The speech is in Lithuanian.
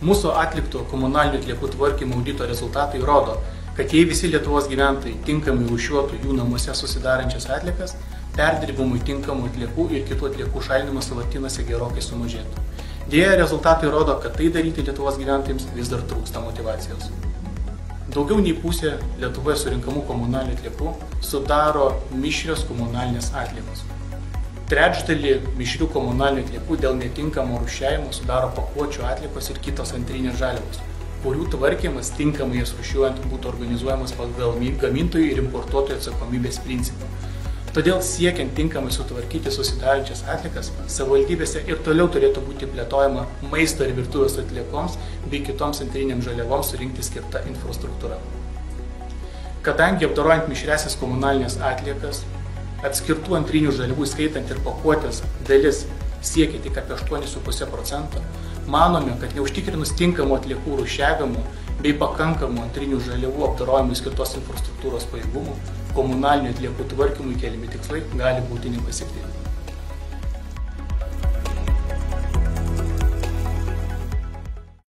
Mūsų atlikto komunalinių atliekų tvarkymo audito rezultatai rodo, kad jei visi Lietuvos gyventojai tinkamai rūšiuotų jų namuose susidarančias atliekas, perdirbimui tinkamų atliekų ir kitų atliekų šalinimas sąvartynuose gerokai sumažėtų. Deja, rezultatai rodo, kad tai daryti Lietuvos gyventojams vis dar trūksta motyvacijos. Daugiau nei pusė Lietuvoje surinkamų komunalinių atliekų sudaro mišrios komunalinės atliekos. Trečdalį mišrių komunalinių atliekų dėl netinkamo rūšiavimo sudaro pakuočių atliekos ir kitos antrinės žaliavos, kurių tvarkymas tinkamai jas rūšiuojant būtų organizuojamas pagal gamintojų ir importuotojų atsakomybės principą. Todėl siekiant tinkamai sutvarkyti susidarančias atliekas, savivaldybėse ir toliau turėtų būti plėtojama maisto ir virtuvės atliekoms bei kitoms antrinėms žaliavoms surinkti skirta infrastruktūra. Kadangi apdorojant mišriasias komunalinės atliekas, atskirtų antrinių žaliavų skaitant ir pakuotės dalis siekia tik apie 8,5%, manome, kad neužtikrinus tinkamo atliekų rūšiavimo bei pakankamų antrinių žaliavų apdorojimui skirtos infrastruktūros pajėgumų, komunalinių atliekų tvarkymui keliami tikslai gali būti nepasiekti.